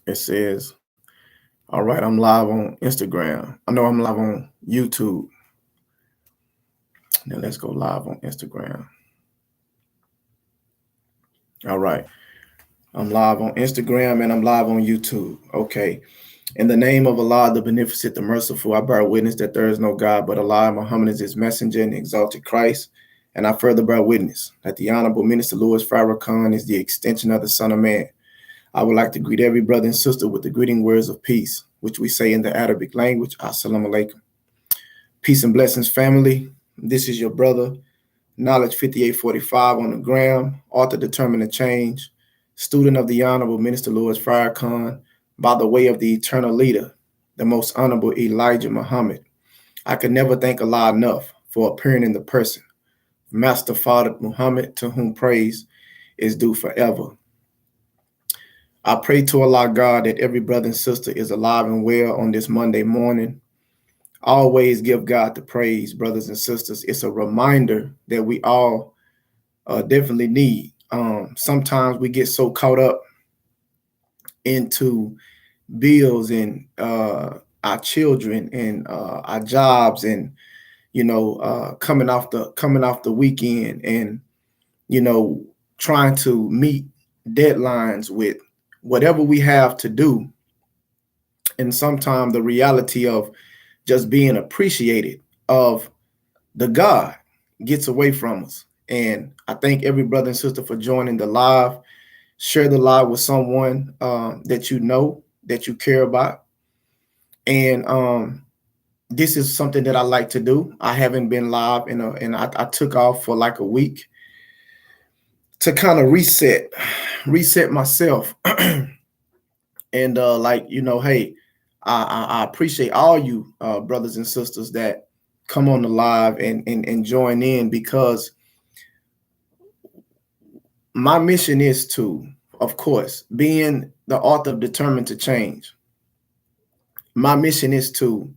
It says, all right, I'm live on Instagram. I know I'm live on YouTube. Now let's go live on Instagram. All right. I'm live on Instagram and I'm live on YouTube. Okay. In the name of Allah, the Beneficent, the Merciful, I bear witness that there is no God but Allah. Muhammad is his messenger and the exalted Christ. And I further bear witness that the Honorable Minister Louis Farrakhan is the extension of the Son of Man. I would like to greet every brother and sister with the greeting words of peace, which we say in the Arabic language. Assalamu alaikum. Peace and blessings, family. This is your brother, Knowledge 5845 on the gram, author determined to change, student of the Honorable Minister Louis Farrakhan, by the way of the eternal leader, the most honorable Elijah Muhammad. I can never thank Allah enough for appearing in the person, Master Father Muhammad, to whom praise is due forever. I pray to Allah God that every brother and sister is alive and well on this Monday morning. Always give God the praise, brothers and sisters. It's a reminder that we all definitely need. Sometimes we get so caught up into bills and our children and our jobs, and coming off the weekend, and trying to meet deadlines with whatever we have to do. And sometimes the reality of just being appreciated of the God gets away from us. And I thank every brother and sister for joining the live. Share the live with someone that you know, that you care about. And this is something that I like to do. I haven't been live and I took off for like a week to kind of reset myself. And hey, I appreciate all you brothers and sisters that come on the live and join in, because my mission is to, of course, being the author of Determined to Change, my mission is to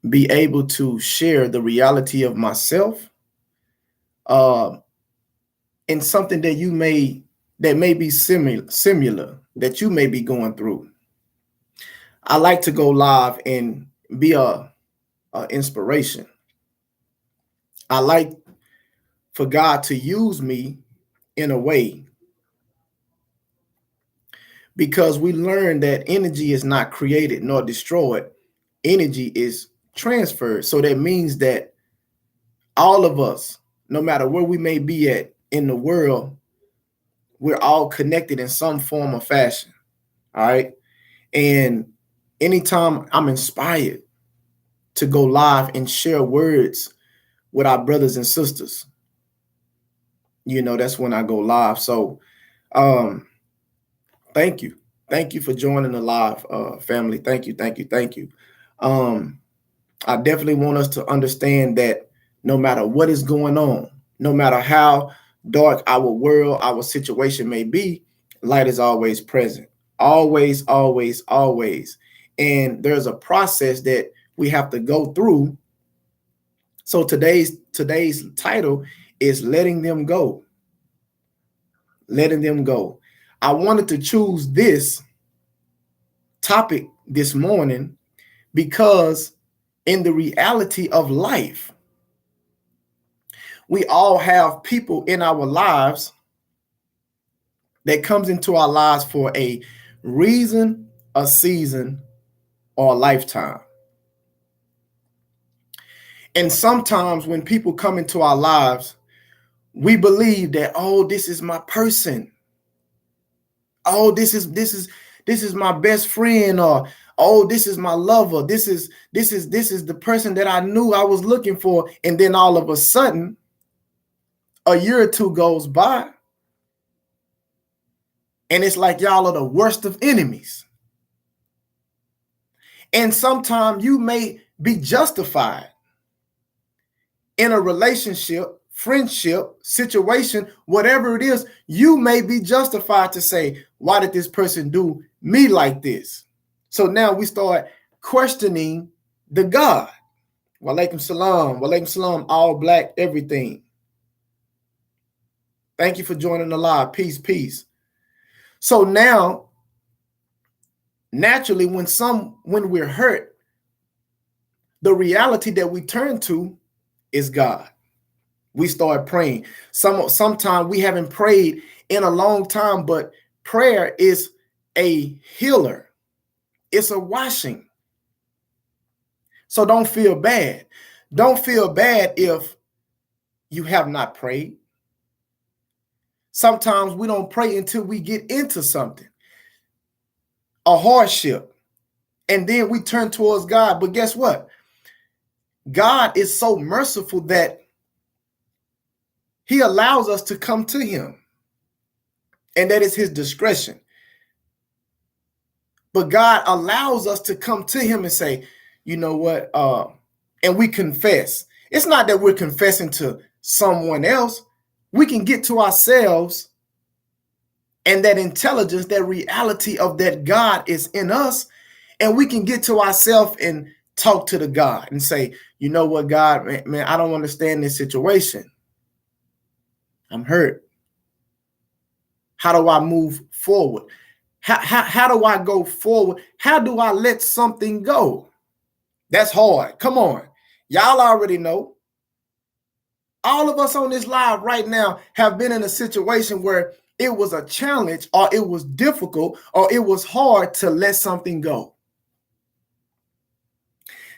be able to share the reality of myself uh, in something that may be similar that you may be going through. I like to go live and be a inspiration. I like for God to use me in a way, because we learn that energy is not created nor destroyed. Energy is transferred. So that means that all of us, no matter where we may be at in the world, we're all connected in some form or fashion. All right. And anytime I'm inspired to go live and share words with our brothers and sisters, that's when I go live. So um thank you. Thank you for joining the live, family. Thank you, thank you, thank you. Um, I definitely want us to understand that no matter what is going on, no matter how dark our world, our situation may be, light is always present. Always, always, always. And there's a process that we have to go through. So today's title is letting them go. Letting them go. I wanted to choose this topic this morning because in the reality of life, we all have people in our lives that comes into our lives for a reason, a season, or a lifetime. And sometimes when people come into our lives, we believe that, oh, this is my person. Oh, this is my best friend, or oh, this is my lover. This is the person that I knew I was looking for. And then all of a sudden, a year or two goes by, and it's like y'all are the worst of enemies. And sometimes you may be justified in a relationship, friendship, situation, whatever it is, you may be justified to say, why did this person do me like this? So now we start questioning the God. Walaikum salam, all black, everything. Thank you for joining the live. Peace, peace. So now naturally, when we're hurt, the reality that we turn to is God. We start praying. Sometimes we haven't prayed in a long time, but prayer is a healer. It's a washing. So don't feel bad. Don't feel bad if you have not prayed. Sometimes we don't pray until we get into something, a hardship, and then we turn towards God. But guess what? God is so merciful that he allows us to come to him, and that is his discretion. But God allows us to come to him and say, you know what? And we confess. It's not that we're confessing to someone else. We can get to ourselves and that intelligence, that reality of that God is in us. And we can get to ourselves and talk to the God and say, you know what, God, man, I don't understand this situation. I'm hurt. How do I move forward? How do I go forward? How do I let something go? That's hard. Come on. Y'all already know. All of us on this live right now have been in a situation where it was a challenge, or it was difficult, or it was hard to let something go.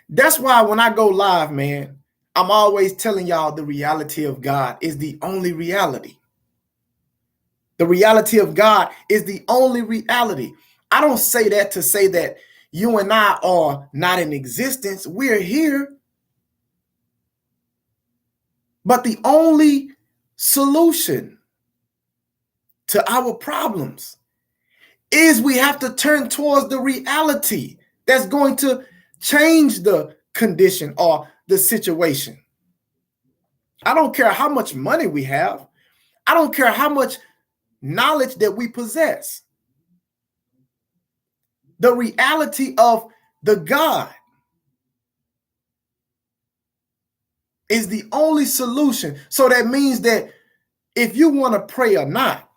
That's why when I go live, man, I'm always telling y'all the reality of God is the only reality. The reality of God is the only reality. I don't say that to say that you and I are not in existence. We're here. But the only solution to our problems is we have to turn towards the reality that's going to change the condition or the situation. I don't care how much money we have. I don't care how much knowledge that we possess. The reality of the God is the only solution. So that means that if you want to pray or not,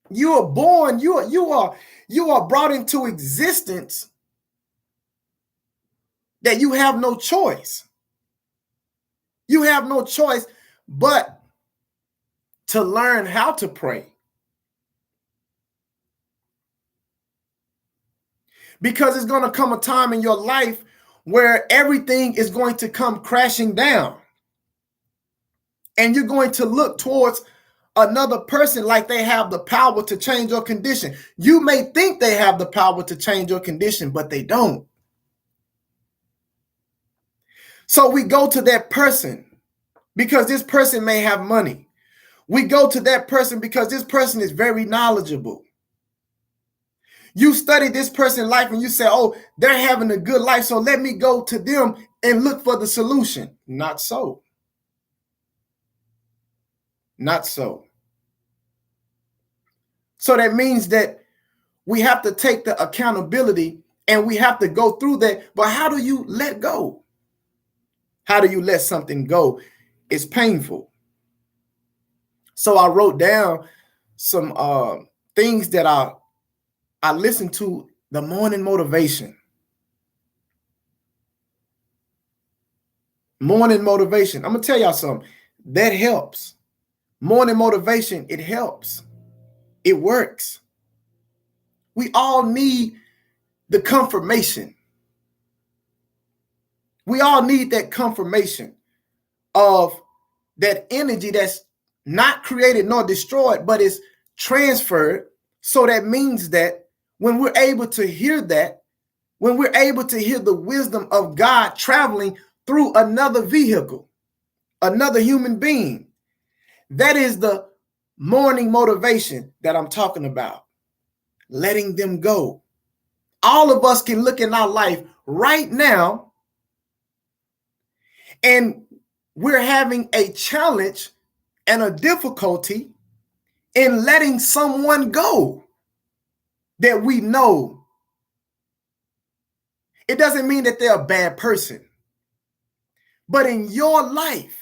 you are born, you are brought into existence that you have no choice. You have no choice but to learn how to pray. Because it's going to come a time in your life where everything is going to come crashing down. And you're going to look towards another person like they have the power to change your condition. You may think they have the power to change your condition, but they don't. So we go to that person because this person may have money. We go to that person because this person is very knowledgeable. You study this person's life and you say, oh, they're having a good life, so let me go to them and look for the solution. Not so. Not so. So that means that we have to take the accountability and we have to go through that. But how do you let go? How do you let something go? It's painful. So I wrote down some things that I listened to. The morning motivation. Morning motivation. I'm going to tell y'all something. That helps. Morning motivation, it helps. It works. We all need the confirmation. We all need that confirmation of that energy that's not created nor destroyed, but is transferred. So that means that when we're able to hear that, when we're able to hear the wisdom of God traveling through another vehicle, another human being, that is the morning motivation that I'm talking about. Letting them go. All of us can look in our life right now and we're having a challenge and a difficulty in letting someone go that we know. It doesn't mean that they're a bad person. But in your life,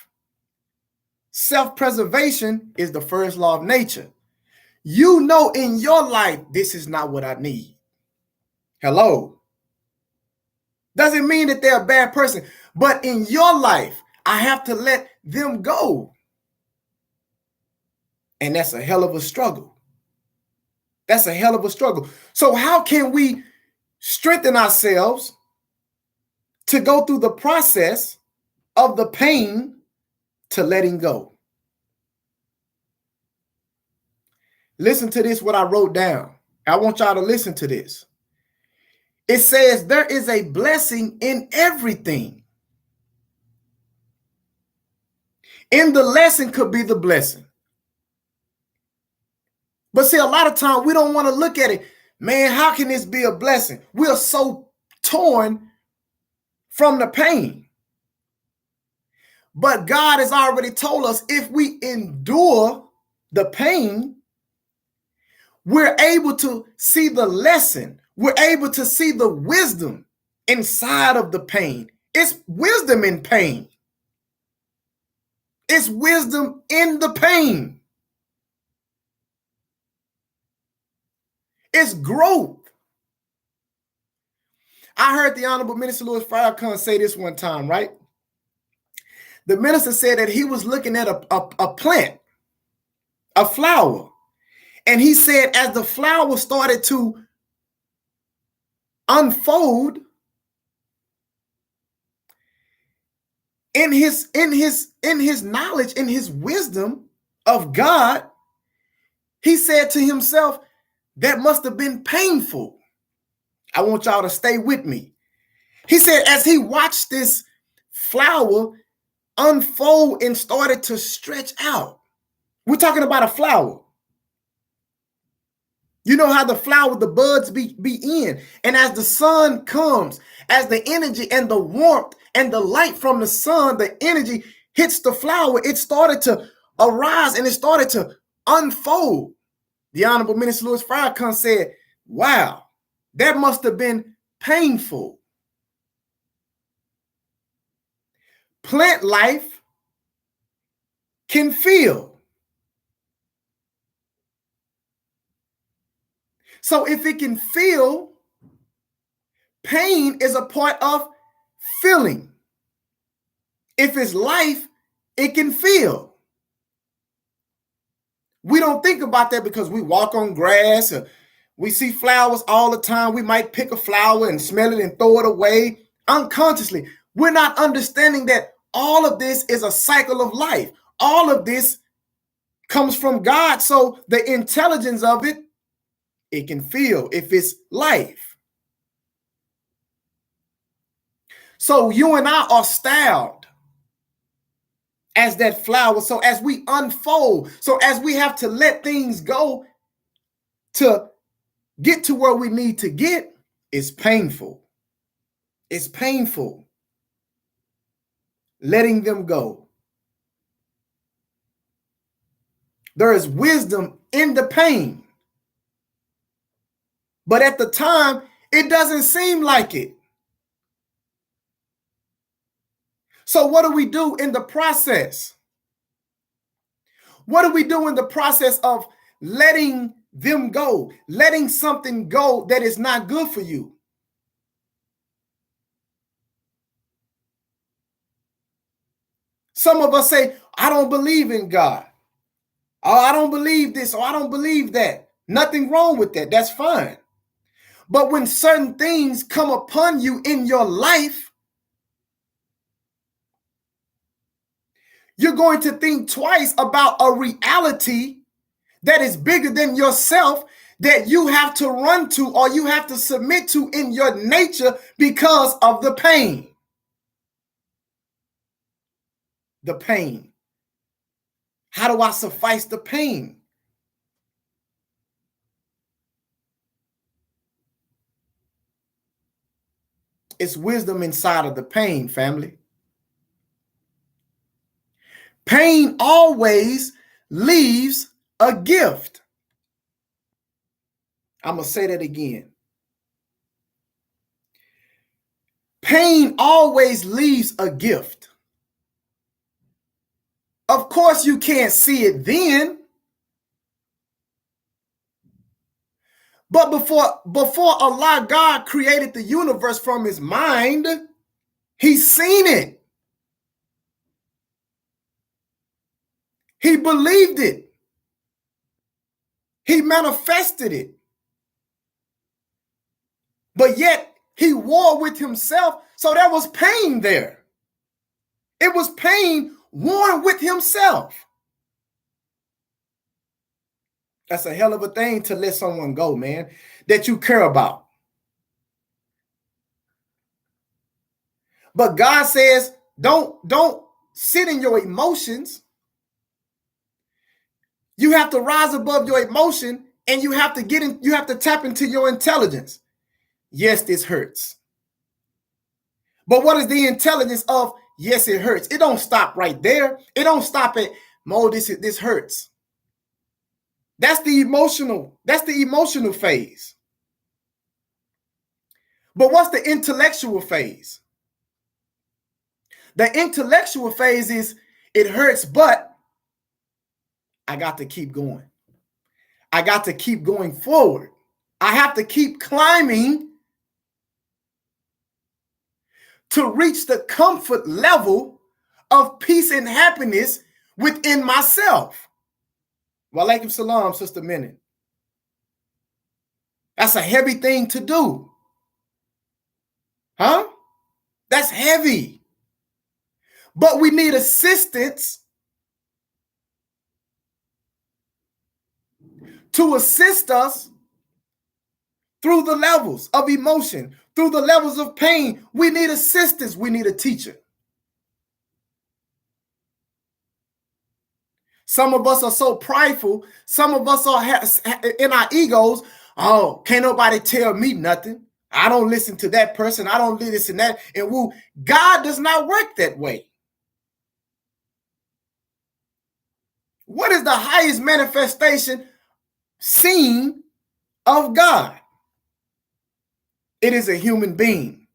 self-preservation is the first law of nature. You know in your life, this is not what I need. Hello. Doesn't mean that they're a bad person, but in your life, I have to let them go. And that's a hell of a struggle. That's a hell of a struggle. So how can we strengthen ourselves to go through the process of the pain to letting go? Listen to this, what I wrote down. I want y'all to listen to this. It says there is a blessing in everything. In the lesson could be the blessing. But see, a lot of times we don't want to look at it. Man, how can this be a blessing? We're so torn from the pain. But God has already told us if we endure the pain, we're able to see the lesson. We're able to see the wisdom inside of the pain. It's wisdom in pain. It's wisdom in the pain. It's growth. I heard the Honorable Minister Louis Farrakhan say this one time, right? The minister said that he was looking at a plant, a flower. And he said as the flower started to unfold, in his knowledge, in his wisdom of God, he said to himself, that must have been painful. I want y'all to stay with me. He said as he watched this flower unfold and started to stretch out. We're talking about a flower. You know how the flower, the buds be in. And as the sun comes, as the energy and the warmth and the light from the sun, the energy hits the flower, it started to arise and it started to unfold. The Honorable Minister Louis Farrakhan said, wow, that must have been painful. Plant life can feel. So if it can feel, pain is a part of feeling. If it's life, it can feel. We don't think about that because we walk on grass or we see flowers all the time. We might pick a flower and smell it and throw it away unconsciously. We're not understanding that all of this is a cycle of life. All of this comes from God. So the intelligence of it, it can feel if it's life. So you and I are styled as that flower. So as we unfold, so as we have to let things go to get to where we need to get, it's painful. It's painful. Letting them go. There is wisdom in the pain. But at the time, it doesn't seem like it. So what do we do in the process? What do we do in the process of letting them go? Letting something go that is not good for you? Some of us say, I don't believe in God. Oh, I don't believe this, or I don't believe that. Nothing wrong with that. That's fine. But when certain things come upon you in your life, you're going to think twice about a reality that is bigger than yourself that you have to run to or you have to submit to in your nature because of the pain. The pain. How do I suffice the pain? It's wisdom inside of the pain, family. Pain always leaves a gift. I'm going to say that again. Pain always leaves a gift. Of course, you can't see it then, But before Allah, God created the universe from his mind, he's seen it. He believed it. He manifested it. But yet he war with himself. So there was pain there. It was pain warring with himself. That's a hell of a thing to let someone go, man, that you care about. But God says, don't sit in your emotions. You have to rise above your emotion, and you have to tap into your intelligence. Yes, this hurts. But what is the intelligence of yes, it hurts? It don't stop right there. It don't stop at this hurts. That's the emotional phase. But what's the intellectual phase? The intellectual phase is it hurts, but I got to keep going. I got to keep going forward. I have to keep climbing to reach the comfort level of peace and happiness within myself. Walaikum salam, Sister Minute. That's a heavy thing to do. Huh? That's heavy. But we need assistance to assist us through the levels of emotion, through the levels of pain. We need assistance. We need a teacher. Some of us are so prideful. Some of us are in our egos. Oh, can't nobody tell me nothing. I don't listen to that person. I don't listen to that. And woo, God does not work that way. What is the highest manifestation seen of God? It is a human being.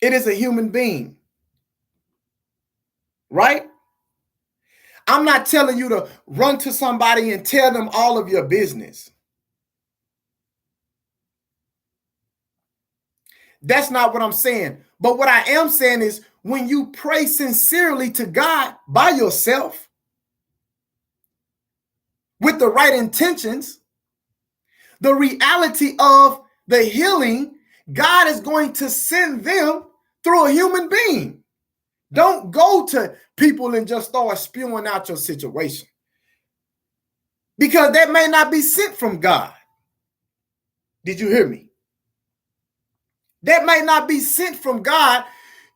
It is a human being. Right? I'm not telling you to run to somebody and tell them all of your business. That's not what I'm saying. But what I am saying is when you pray sincerely to God by yourself with the right intentions, the reality of the healing, God is going to send them through a human being. Don't go to people and just start spewing out your situation, because that may not be sent from God. Did you hear me? That may not be sent from God.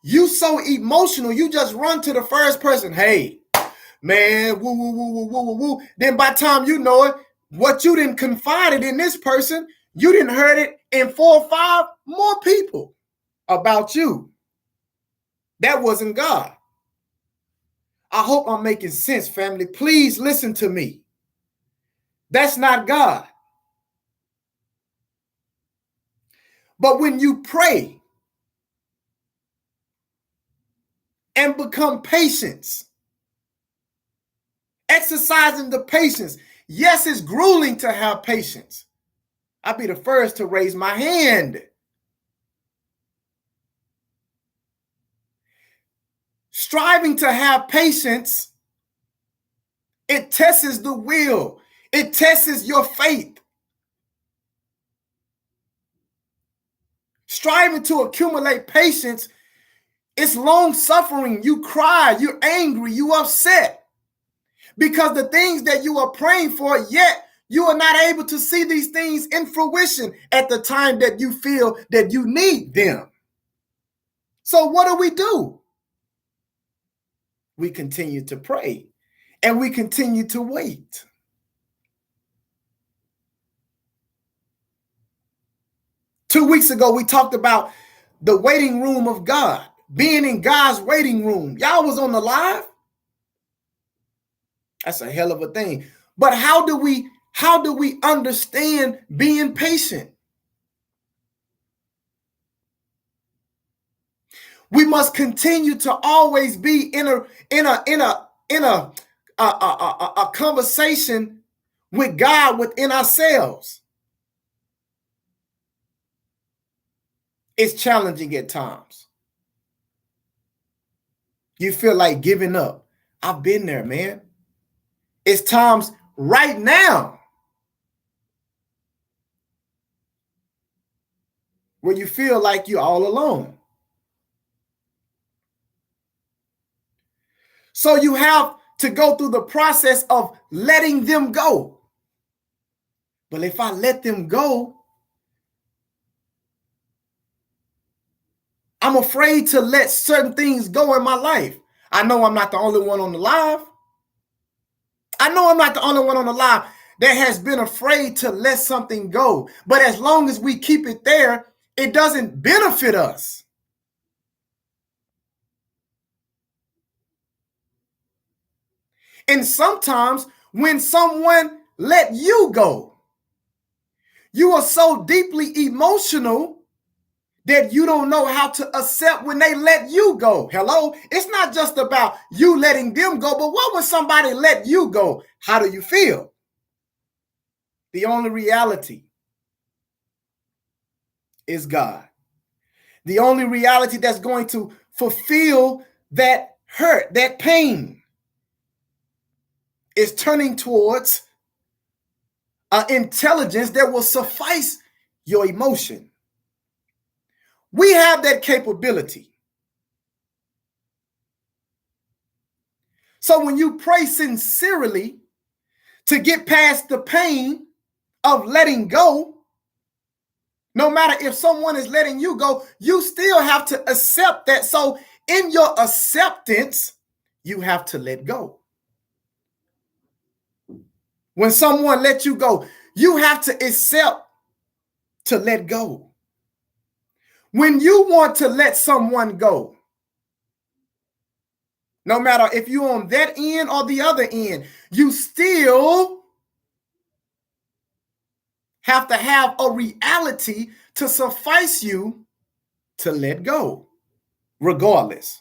You so emotional, you just run to the first person. Hey, man, woo, woo, woo, woo, woo, woo, woo. Then by the time you know it, what you didn't confided in this person, you didn't heard it in 4 or 5 more people about you. That wasn't God. I hope I'm making sense, family. Please listen to me. That's not God. But when you pray and become patient, exercising the patience. Yes, it's grueling to have patience. I'll be the first to raise my hand. Striving to have patience, it tests the will. It tests your faith. Striving to accumulate patience, it's long suffering. You cry, you're angry, you're upset. Because the things that you are praying for, yet you are not able to see these things in fruition at the time that you feel that you need them. So what do? We continue to pray and we continue to wait. Two weeks ago, we talked about the waiting room of God, being in God's waiting room. Y'all was on the live? That's a hell of a thing. But how do we understand being patient? We must continue to always be in a conversation with God within ourselves, it's challenging at times. You feel like giving up. I've been there, man. It's times right now where you feel like you're all alone. So you have to go through the process of letting them go. But if I let them go, I'm afraid to let certain things go in my life. I know I'm not the only one on the live. I know I'm not the only one on the live that has been afraid to let something go. But as long as we keep it there, it doesn't benefit us. And sometimes when someone let you go, you are so deeply emotional that you don't know how to accept when they let you go. Hello? It's not just about you letting them go, but what when somebody let you go? How do you feel? The only reality is God. The only reality that's going to fulfill that hurt, that pain, is turning towards an intelligence that will suffice your emotion. We have that capability. So when you pray sincerely to get past the pain of letting go, no matter if someone is letting you go, you still have to accept that. So in your acceptance, you have to let go. When someone lets you go, you have to accept to let go. When you want to let someone go, no matter if you're on that end or the other end, you still have to have a reality to suffice you to let go, regardless.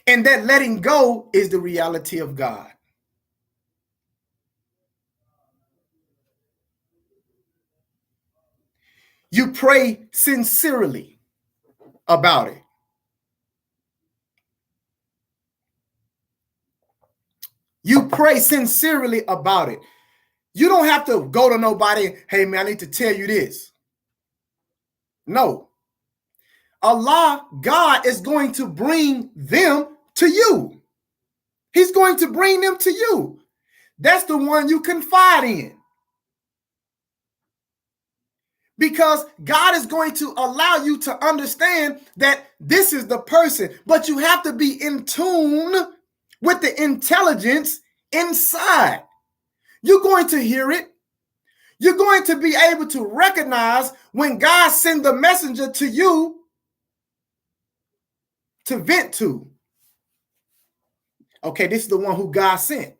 And that letting go is the reality of God. You pray sincerely about it. You pray sincerely about it. You don't have to go to nobody, hey man, I need to tell you this. No. Allah, God is going to bring them to you. He's going to bring them to you. That's the one you confide in. Because God is going to allow you to understand that this is the person, but you have to be in tune with the intelligence inside. You're going to hear it. You're going to be able to recognize when God sends the messenger to you to vent to. Okay, this is the one who God sent.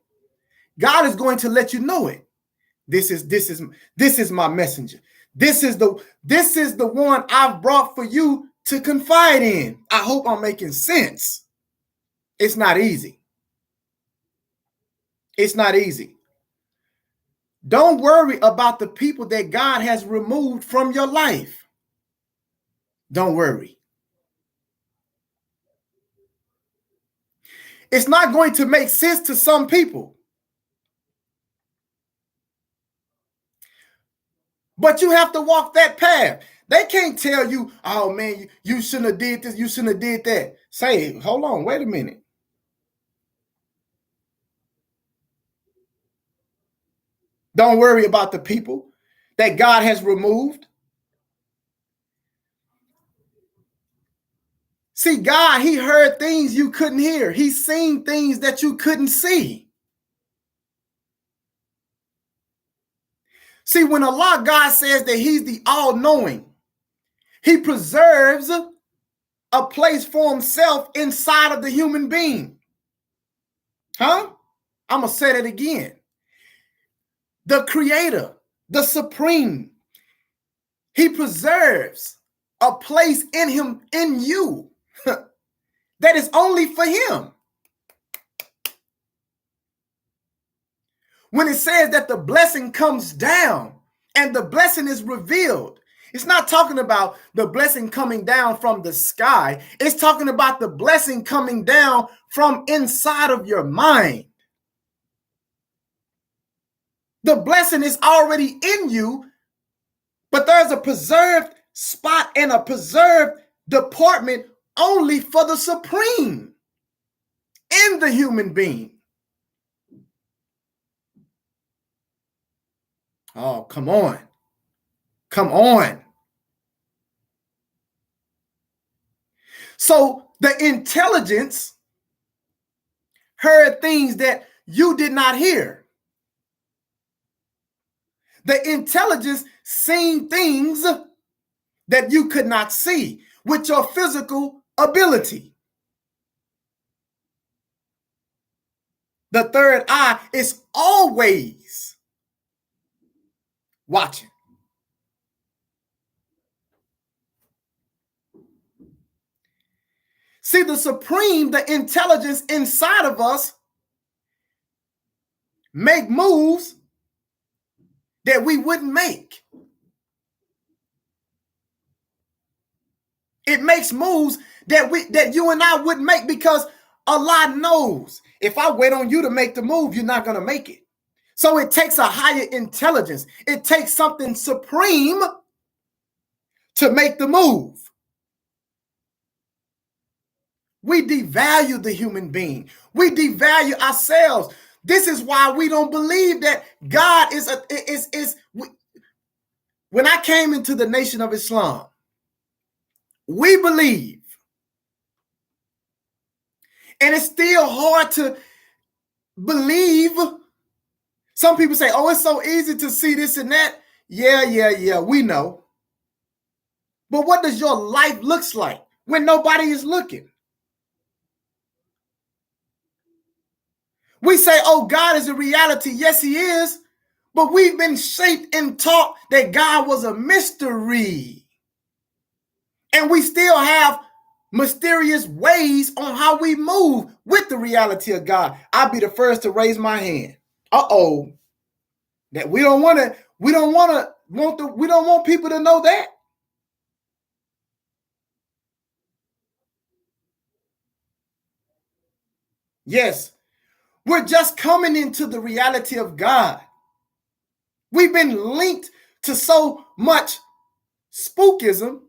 God is going to let you know it. This is my messenger. This is the one I've brought for you to confide in. I hope I'm making sense. It's not easy. It's not easy. Don't worry about the people that God has removed from your life. Don't worry. It's not going to make sense to some people. But you have to walk that path. They can't tell you, oh man, you shouldn't have did this, you shouldn't have did that. Say, hold on, wait a minute. Don't worry about the people that God has removed. See, God, he heard things you couldn't hear. He's seen things that you couldn't see. See, when Allah, God says that he's the all-knowing, he preserves a place for himself inside of the human being. Huh? I'm going to say that again. The creator, the supreme, he preserves a place in him, in you, that is only for him. When it says that the blessing comes down and the blessing is revealed, it's not talking about the blessing coming down from the sky. It's talking about the blessing coming down from inside of your mind. The blessing is already in you, but there's a preserved spot and a preserved department only for the supreme in the human being. Oh, come on. Come on. So the intelligence heard things that you did not hear. The intelligence seen things that you could not see with your physical ability. The third eye is always watching. See, the supreme, the intelligence inside of us, make moves that we wouldn't make. It makes moves that you and I wouldn't make because Allah knows if I wait on you to make the move, you're not going to make it. So it takes a higher intelligence. It takes something supreme to make the move. We devalue the human being. We devalue ourselves. This is why we don't believe that God is. When I came into the Nation of Islam, we believe, and it's still hard to believe. Some people say, oh, it's so easy to see this and that. Yeah, we know. But what does your life looks like when nobody is looking? We say, oh, God is a reality. Yes, he is. But we've been shaped and taught that God was a mystery. And we still have mysterious ways on how we move with the reality of God. I'll be the first to raise my hand. That we don't want people to know that. Yes, we're just coming into the reality of God. We've been linked to so much spookism.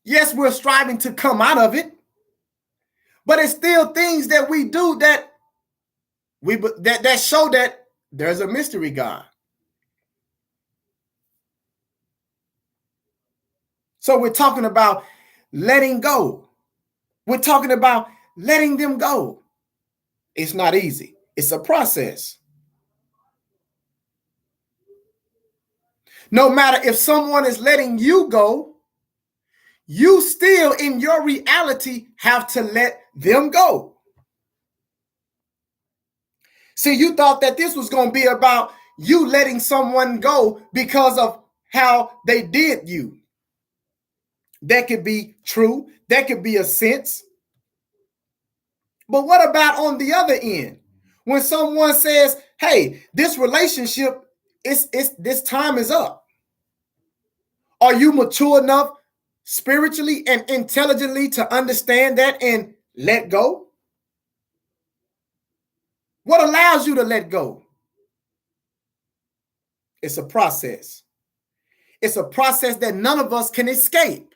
Yes, we're striving to come out of it, but it's still things that we do that show that there's a mystery God. So we're talking about letting go. We're talking about letting them go. It's not easy. It's a process. No matter if someone is letting you go, you still in your reality have to let them go. See, you thought that this was going to be about you letting someone go because of how they did you. That could be true. That could be a sense. But what about on the other end? When someone says, hey, this relationship, this time is up. Are you mature enough spiritually and intelligently to understand that and let go? What allows you to let go? It's a process. It's a process that none of us can escape.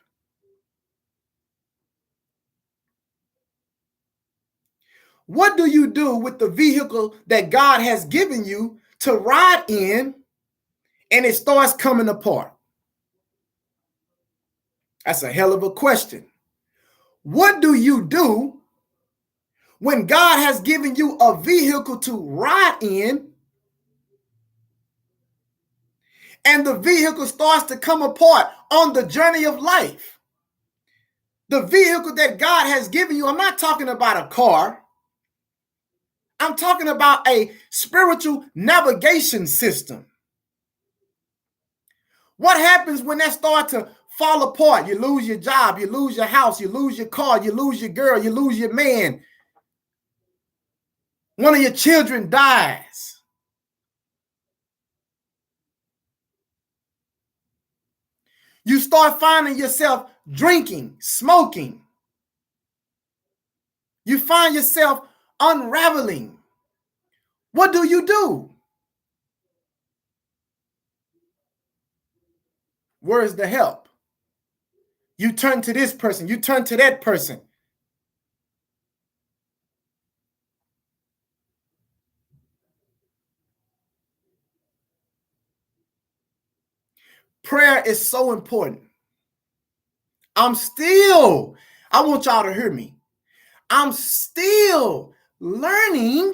What do you do with the vehicle that God has given you to ride in and it starts coming apart? That's a hell of a question. What do you do when God has given you a vehicle to ride in and the vehicle starts to come apart on the journey of life? The vehicle that God has given you, I'm not talking about a car. I'm talking about a spiritual navigation system. What happens when that starts to fall apart? You lose your job, you lose your house, you lose your car, you lose your girl, you lose your man. One of your children dies. You start finding yourself drinking, smoking. You find yourself unraveling. What do? Where's the help? You turn to this person. You turn to that person. Prayer is so important. I want y'all to hear me. I'm still learning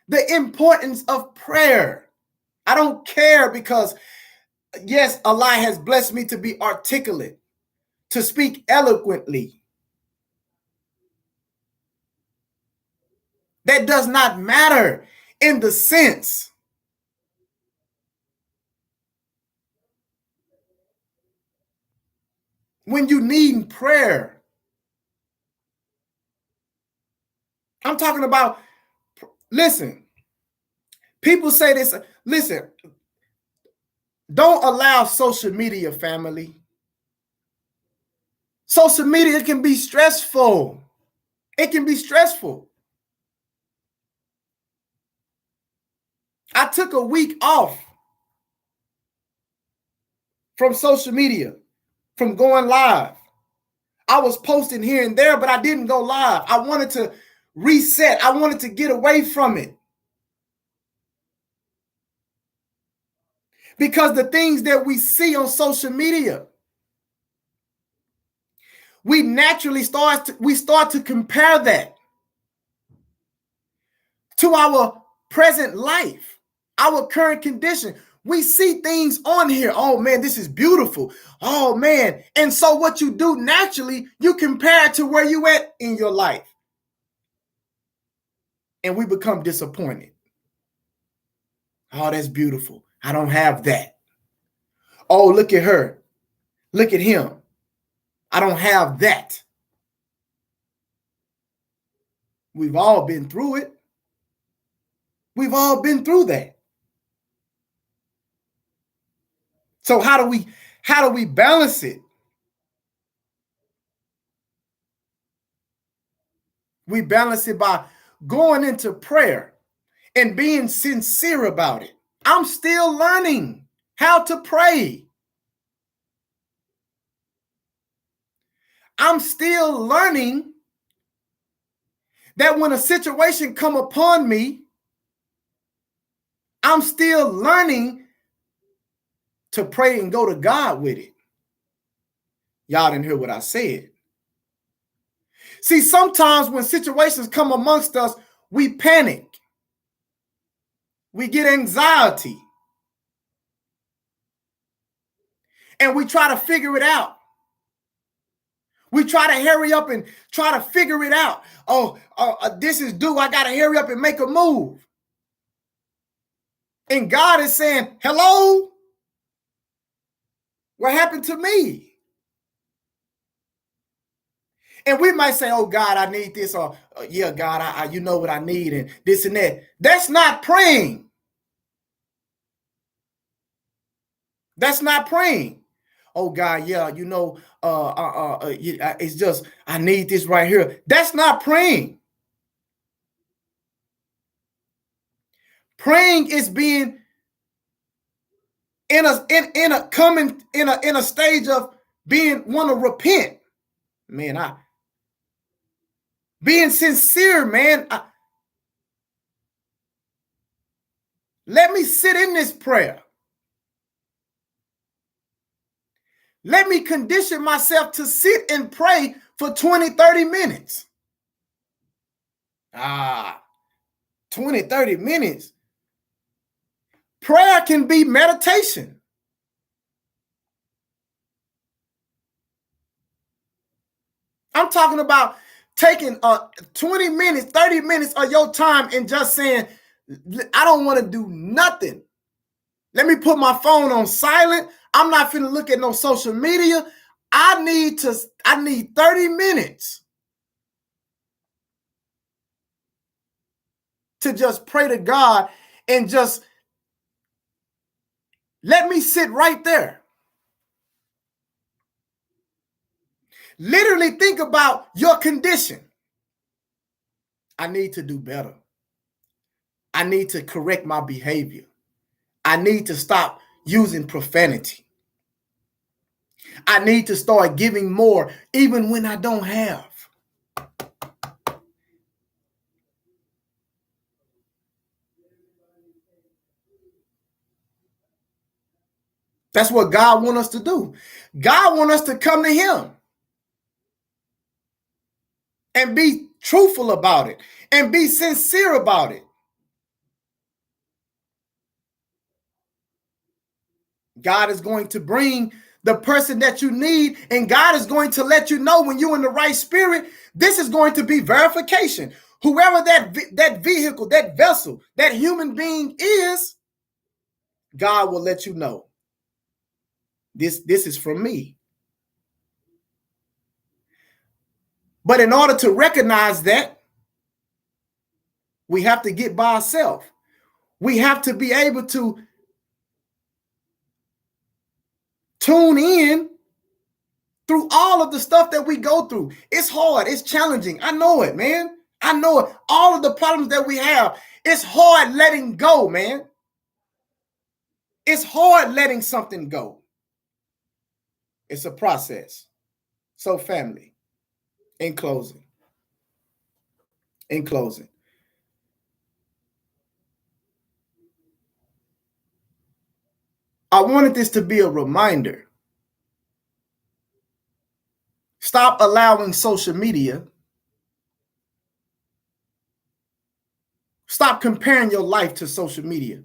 the importance of prayer. I don't care because, yes, Allah has blessed me to be articulate, to speak eloquently. That does not matter in the sense. When you need prayer, I'm talking about, listen, people say this, listen, don't allow social media, family. Social media can be stressful. It can be stressful. I took a week off from social media, from going live. I was posting here and there, but I didn't go live. I wanted to reset. I wanted to get away from it. Because the things that we see on social media, we naturally start to compare that to our present life, our current condition. We see things on here. Oh man, this is beautiful. Oh man. And so what you do naturally, you compare it to where you at in your life. And we become disappointed. Oh, that's beautiful. I don't have that. Oh, look at her. Look at him. I don't have that. We've all been through it. We've all been through that. So how do we balance it? We balance it by going into prayer and being sincere about it. I'm still learning how to pray. I'm still learning that when a situation come upon me, I'm still learning to pray and go to God with it. Y'all didn't hear what I said. See, sometimes when situations come amongst us, we panic. We get anxiety. And we try to figure it out. We try to hurry up and try to figure it out. This is due. I got to hurry up and make a move. And God is saying, hello? What happened to me? And we might say, oh, God, I need this. Or, yeah, God, I you know what I need and this and that. That's not praying. That's not praying. Oh, God, yeah, you know, it's just, I need this right here. That's not praying. Praying is being in a stage of being want to repent. Man, being sincere, man. Let me sit in this prayer. Let me condition myself to sit and pray for 20, 30 minutes. 20, 30 minutes. Prayer can be meditation. I'm talking about taking 20 minutes, 30 minutes of your time and just saying, I don't want to do nothing. Let me put my phone on silent. I'm not finna look at no social media. I need 30 minutes. to just pray to God and just let me sit right there. Literally think about your condition. I need to do better. I need to correct my behavior. I need to stop using profanity. I need to start giving more even when I don't have. That's what God wants us to do. God wants us to come to him and be truthful about it and be sincere about it. God is going to bring the person that you need, and God is going to let you know when you're in the right spirit. This is going to be verification. Whoever that vehicle, that vessel, that human being is, God will let you know. This is from me. But in order to recognize that, we have to get by ourselves. We have to be able to tune in through all of the stuff that we go through. It's hard. It's challenging. I know it, man. I know it. All of the problems that we have, it's hard letting go, man. It's hard letting something go. It's a process. So, family, in closing, I wanted this to be a reminder. Stop allowing social media. Stop comparing your life to social media.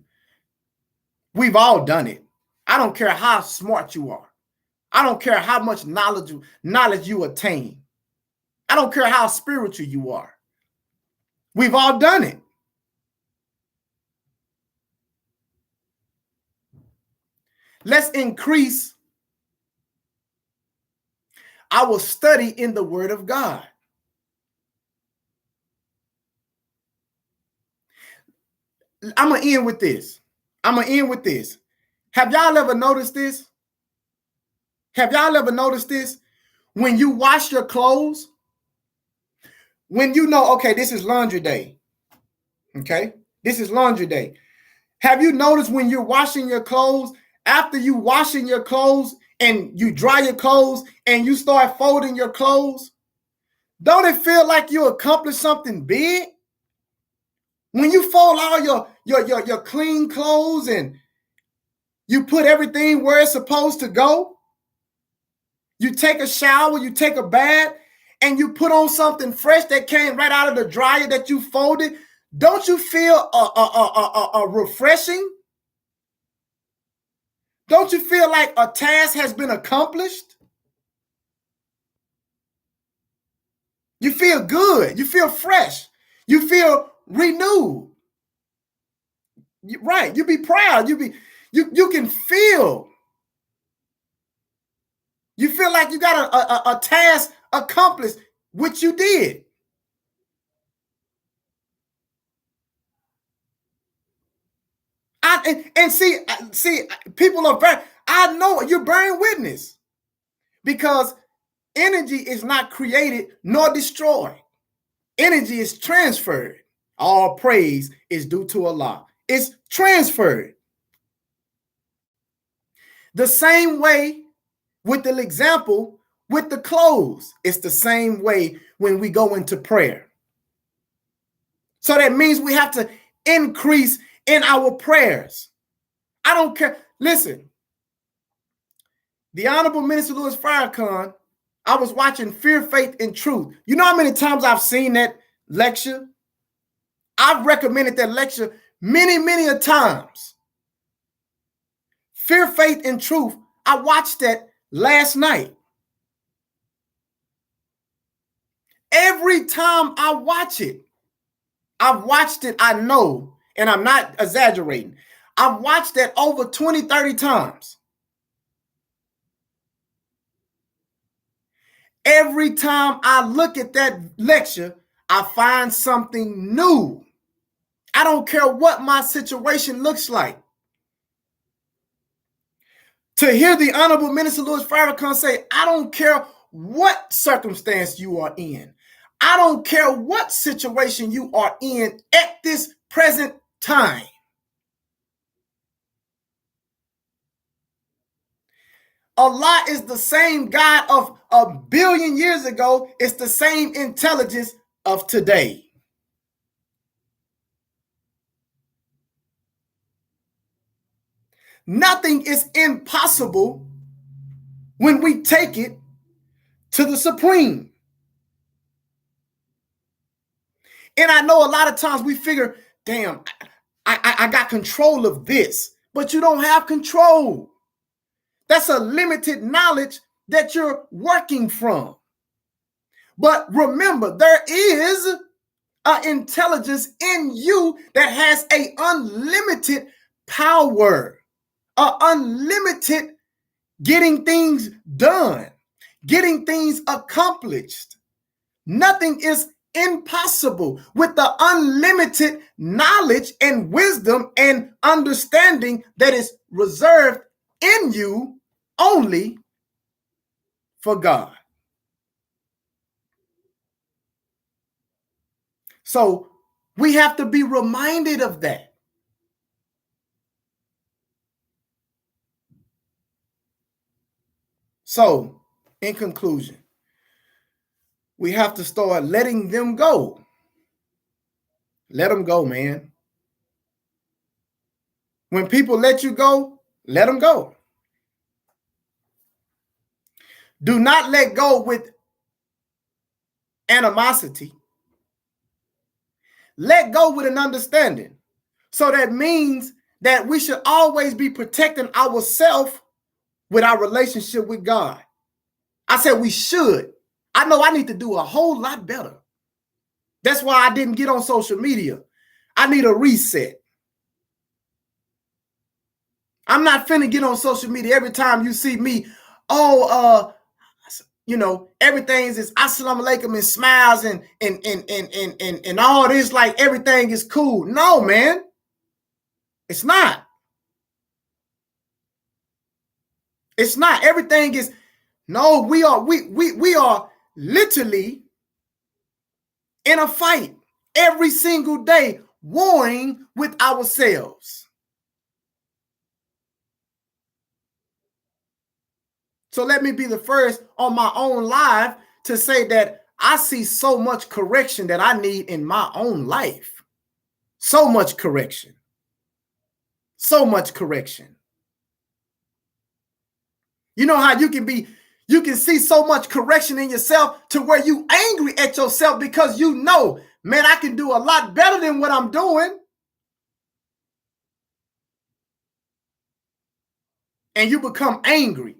We've all done it. I don't care how smart you are. I don't care how much knowledge you attain. I don't care how spiritual you are. We've all done it. Let's increase our study in the Word of God. I'm going to end with this. Have y'all ever noticed this? When you wash your clothes, when you know, okay, this is laundry day. Okay? This is laundry day. Have you noticed when you're washing your clothes, after you washing your clothes and you dry your clothes and you start folding your clothes, don't it feel like you accomplished something big? When you fold all your clean clothes and you put everything where it's supposed to go, you take a shower, you take a bath, and you put on something fresh that came right out of the dryer that you folded, don't you feel refreshing? Don't you feel like a task has been accomplished? You feel good. You feel fresh. You feel renewed. Right. You be proud. You can feel. You feel like you got a task accomplished, which you did. And see, people are very, I know you're bearing witness because energy is not created nor destroyed. Energy is transferred. All praise is due to Allah. It's transferred. The same way with the example with the clothes. It's the same way when we go into prayer. So that means we have to increase in our prayers. I don't care. Listen, the Honorable Minister Louis Farrakhan, I was watching Fear, Faith, and Truth. You know how many times I've seen that lecture? I've recommended that lecture many, many a times. Fear, Faith, and Truth. I watched that last night. Every time I watch it, I've watched it, I know, and I'm not exaggerating. I've watched that over 20, 30 times. Every time I look at that lecture, I find something new. I don't care what my situation looks like. To hear the Honorable Minister Louis Farrakhan say, I don't care what circumstance you are in. I don't care what situation you are in at this present time. Allah is the same God of a billion years ago. It's the same intelligence of today. Nothing is impossible when we take it to the Supreme. And I know a lot of times we figure, damn, I got control of this, but you don't have control. That's a limited knowledge that you're working from. But remember, there is an intelligence in you that has an unlimited power, an unlimited getting things done, getting things accomplished. Nothing is impossible with the unlimited knowledge and wisdom and understanding that is reserved in you only for God. So we have to be reminded of that. So, in conclusion, we have to start letting them go. Let them go, man. When people let you go, let them go. Do not let go with animosity. Let go with an understanding. So that means that we should always be protecting ourselves with our relationship with God. I said we should. I know I need to do a whole lot better. That's why I didn't get on social media. I need a reset. I'm not finna get on social media every time you see me. Everything is assalamu alaikum and smiles and all this, like everything is cool. No, man. It's not. It's not. Everything is no, we are literally in a fight every single day, warring with ourselves. So let me be the first on my own live to say that I see so much correction that I need in my own life. So much correction. So much correction. You know how you can see so much correction in yourself to where you angry at yourself because you know, man, I can do a lot better than what I'm doing. And you become angry.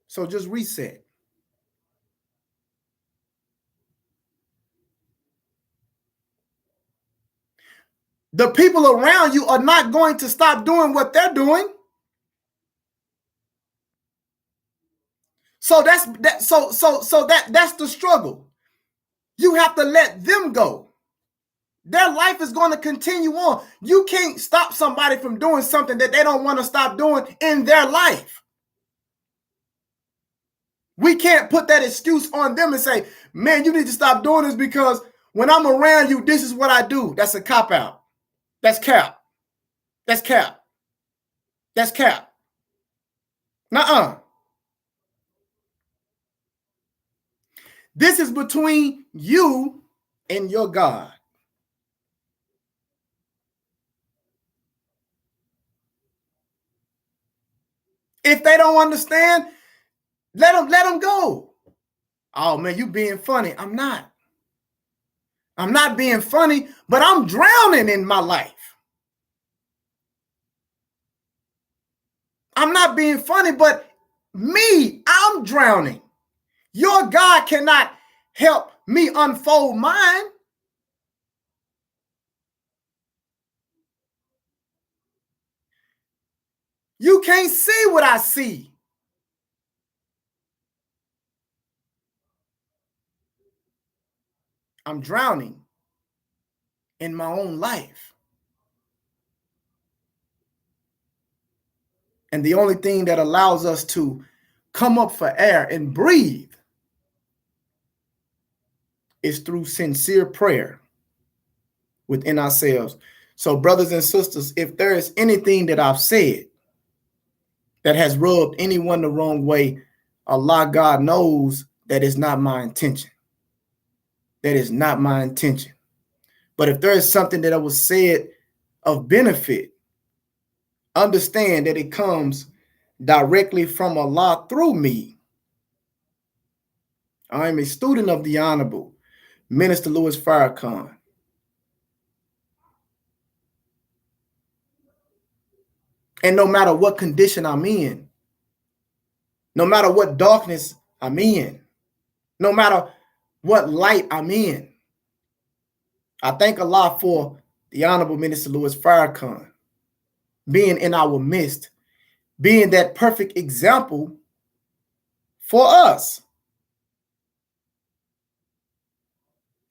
So just reset. The people around you are not going to stop doing what they're doing. So that's the struggle. You have to let them go. Their life is going to continue on. You can't stop somebody from doing something that they don't want to stop doing in their life. We can't put that excuse on them and say, man, you need to stop doing this because when I'm around you, this is what I do. That's a cop out. That's cap. That's cap. That's cap. Nuh-uh. This is between you and your God. If they don't understand, let them go. Oh man, you being funny. I'm not. I'm not being funny, but I'm drowning in my life. I'm not being funny, but I'm drowning. Your God cannot help me unfold mine. You can't see what I see. I'm drowning in my own life. And the only thing that allows us to come up for air and breathe is through sincere prayer within ourselves. So, brothers and sisters, if there is anything that I've said that has rubbed anyone the wrong way, Allah God knows that is not my intention. That is not my intention. But if there is something that was said of benefit, understand that it comes directly from Allah through me. I am a student of the Honorable Minister Louis Farrakhan. And no matter what condition I'm in, no matter what darkness I'm in, no matter what light I'm in, I thank Allah for the Honorable Minister Louis Farrakhan being in our midst, being that perfect example for us,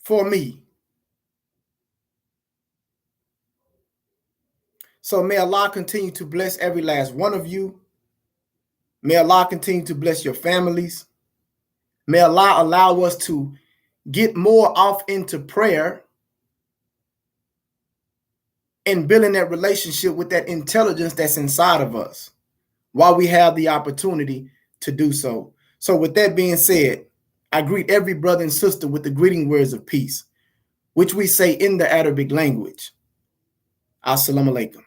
for me. So may Allah continue to bless every last one of you. May Allah continue to bless your families. May Allah allow us to get more off into prayer and building that relationship with that intelligence that's inside of us while we have the opportunity to do so. So with that being said, I greet every brother and sister with the greeting words of peace, which we say in the Arabic language. Assalamu alaikum.